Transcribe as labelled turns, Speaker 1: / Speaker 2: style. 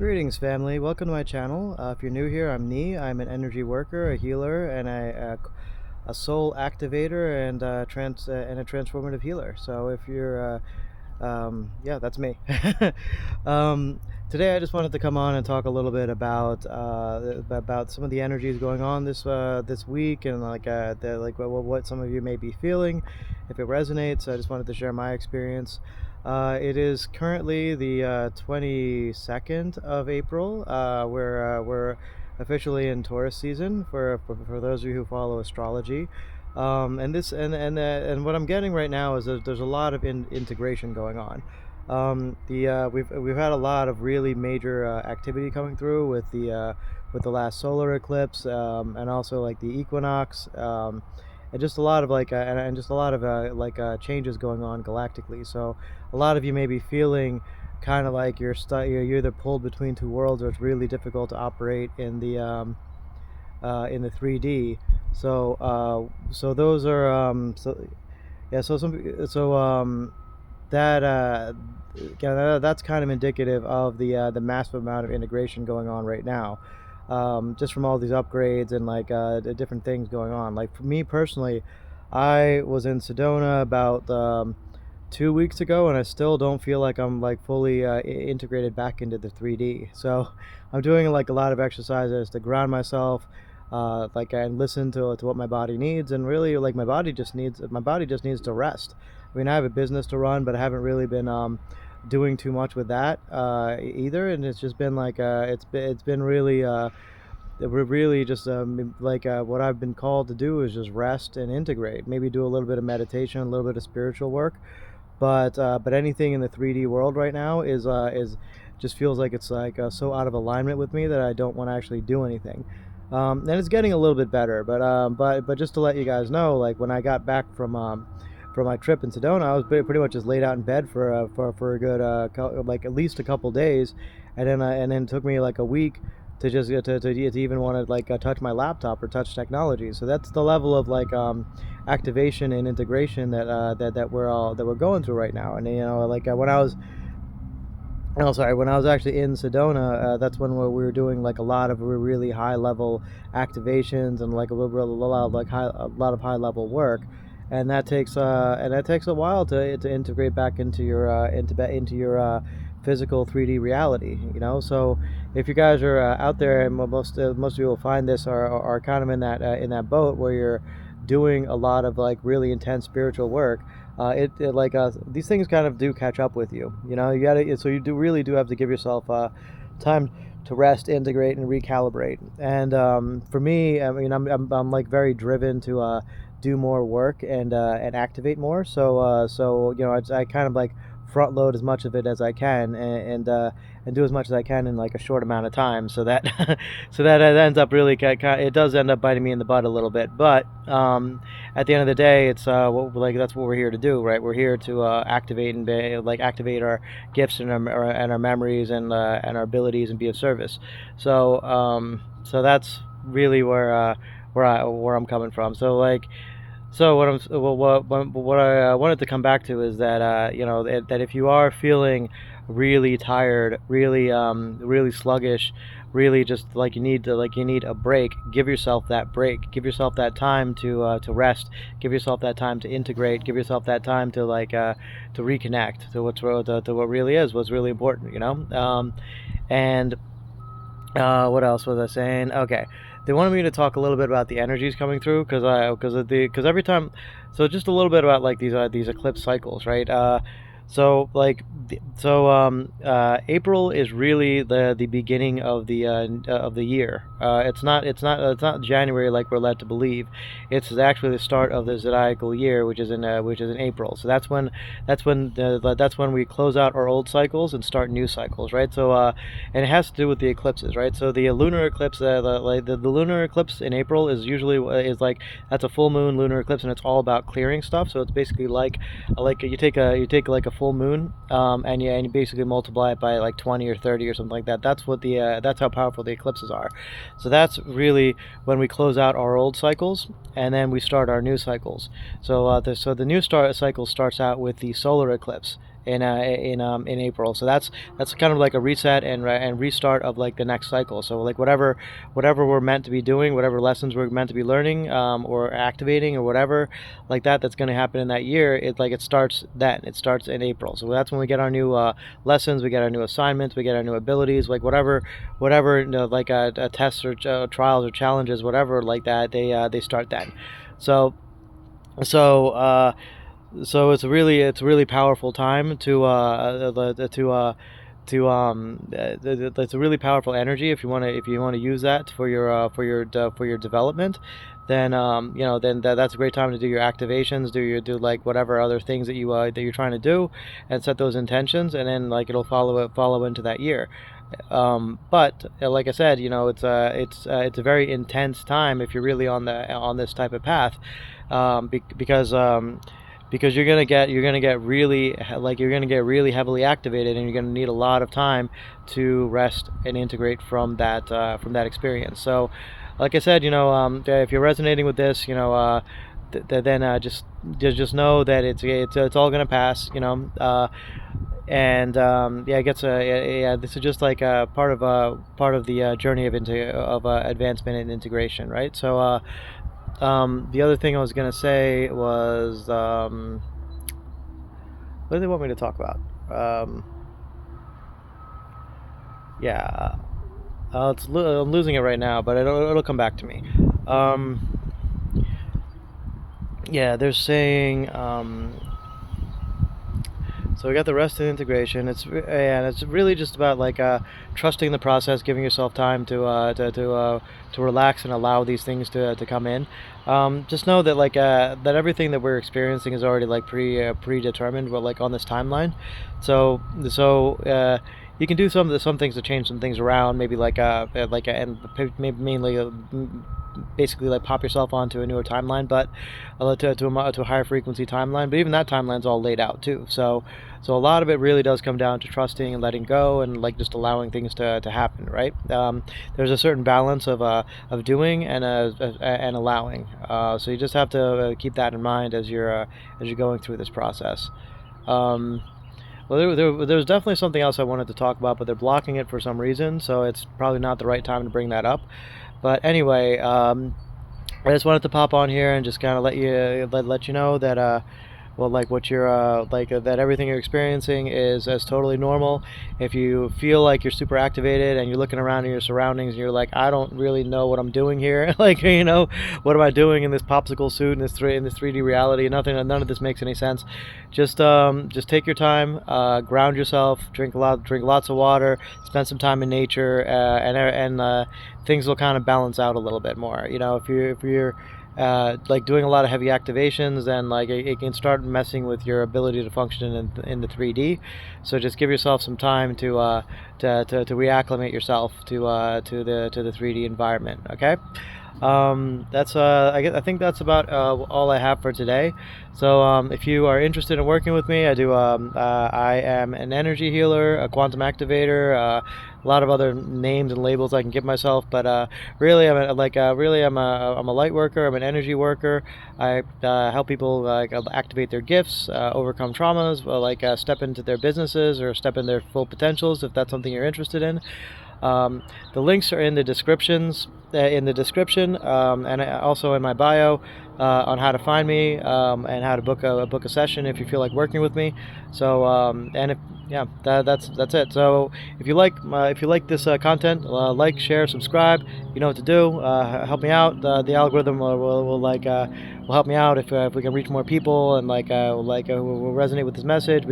Speaker 1: Greetings, family. Welcome to my channel. If you're new here, I'm Nee. I'm an energy worker, a healer, and a soul activator, and and a transformative healer. So if you're, yeah, that's me. um, Today, I just wanted to come on and talk a little bit about some of the energies going on this week, and what some of you may be feeling, if it resonates. I just wanted to share my experience. It is currently the 22nd of April. We're officially in Taurus season for those of you who follow astrology. And what I'm getting right now is there's a lot of integration going on. We've had a lot of really major activity coming through with the last solar eclipse, and also like the equinox, and just a lot of and just a lot of changes going on galactically. So a lot of you may be feeling kind of like you're either pulled between two worlds, or it's really difficult to operate in the 3D. So those are so yeah. So some so that yeah, that's kind of indicative of the massive amount of integration going on right now, just from all these upgrades and the different things going on. Like for me personally, I was in Sedona about 2 weeks ago, and I still don't feel like I'm like fully integrated back into the 3D. So I'm doing like a lot of exercises to ground myself, and listen to what my body needs, and really like my body just needs to rest. I mean, I have a business to run, but I haven't really been doing too much with that either, and it's just been it's been really just what I've been called to do is just rest and integrate. Maybe do a little bit of meditation, a little bit of spiritual work, but anything in the 3D world right now is just feels like it's so out of alignment with me that I don't want to actually do anything. And it's getting a little bit better, but just to let you guys know, like when I got back from my trip in Sedona, I was pretty much just laid out in bed for a good like at least a couple days, and then it took me like a week to just to even want to touch my laptop or touch technology. So that's the level of activation and integration that we're going through right now. And when I was actually in Sedona, that's when we were doing like a lot of really high level activations and like a lot of high level work, and that takes a while to integrate back into your physical 3D reality. So if you guys are out there, and most of you will find this are kind of in that boat where you're doing a lot of like really intense spiritual work. These things kind of do catch up with you. You gotta, so you really do have to give yourself time to rest, integrate, and recalibrate. And for me, I mean, I'm like very driven to do more work and activate more. So I kind of like front load as much of it as I can, and do as much as I can in like a short amount of time, so that so that it ends up really it does end up biting me in the butt a little bit. But at the end of the day, it's that's what we're here to do, right? We're here to activate and activate our gifts and our memories and our abilities, and be of service. So that's really where I'm coming from. So what I wanted to come back to is that that if you are feeling really tired, really sluggish, really just like you need a break, give yourself that break. Give yourself that time to rest. Give yourself that time to integrate. Give yourself that time to to reconnect to what really is, what's really important. And what else was I saying? Okay, they wanted me to talk a little bit about the energies coming through, because every time, so just a little bit about like these eclipse cycles, right? April is really the beginning of the year. It's not January like we're led to believe. It's actually the start of the zodiacal year, which is in April. So that's when we close out our old cycles and start new cycles, right? And it has to do with the eclipses, right? So the lunar eclipse, the lunar eclipse in April is usually that's a full moon lunar eclipse, and it's all about clearing stuff. So it's basically like you take like a full moon, and you basically multiply it by like 20 or 30 or something like that. That's how powerful the eclipses are. So that's really when we close out our old cycles, and then we start our new cycles. So the new cycle starts out with the solar eclipse, in April. So that's kind of like a reset and restart of like the next cycle. So like whatever we're meant to be doing, whatever lessons we're meant to be learning, or activating or whatever like that's going to happen in that year. It starts then. It starts in April. So that's when we get our new lessons, we get our new assignments, we get our new abilities, like whatever like tests or trials or challenges, whatever like that. They start then. So so. So it's a really powerful time it's a really powerful energy if you want to use that for your development. Then that's a great time to do your activations, do like whatever other things that you're trying to do, and set those intentions, and then like it'll follow into that year. But like I said, it's a very intense time if you're really on this type of path, because you're gonna get really heavily activated, and you're gonna need a lot of time to rest and integrate from that experience. So, like I said, if you're resonating with this, then just know that it's all gonna pass. And yeah, it gets yeah. This is just like a part of the journey of advancement and integration, right? So. The other thing I was gonna say was, what do they want me to talk about? Yeah, I'm losing it right now, but it'll come back to me. Um, yeah, they're saying, so we got the rest of the integration. It's really just about like trusting the process, giving yourself time to relax and allow these things to come in. Just know that that everything that we're experiencing is already like predetermined. We're like on this timeline, so you can do some things to change some things around. Maybe and maybe mainly. Basically like pop yourself onto a newer timeline, but to a higher frequency timeline. But even that timeline's all laid out too. So a lot of it really does come down to trusting and letting go, and like just allowing things to happen, right? There's a certain balance of doing and allowing. So you just have to keep that in mind as you're going through this process. Well, there's definitely something else I wanted to talk about, but they're blocking it for some reason, so it's probably not the right time to bring that up. But anyway, I just wanted to pop on here and just kind of let you know that well, like what you're that everything you're experiencing is as totally normal. If you feel like you're super activated and you're looking around in your surroundings and you're like, I don't really know what I'm doing here, like what am I doing in this popsicle suit in this 3D reality? None of this makes any sense. Just take your time, ground yourself, drink lots of water, spend some time in nature, and things will kind of balance out a little bit more. If you're like doing a lot of heavy activations, then like it can start messing with your ability to function in the 3D. So just give yourself some time to reacclimate yourself to the 3D environment. Okay. That's I think that's about all I have for today. So if you are interested in working with me, I am an energy healer, a quantum activator, a lot of other names and labels I can give myself, but really I'm a light worker. I'm an energy worker. I help people activate their gifts, overcome traumas, step into their businesses or step in their full potentials if that's something you're interested in. The links are in the description, and also in my bio on how to find me, and how to book a session if you feel like working with me. So and if yeah, that's it. So if you like this content, like, share, subscribe. You know what to do. Help me out. The algorithm will help me out if we can reach more people and will resonate with this message.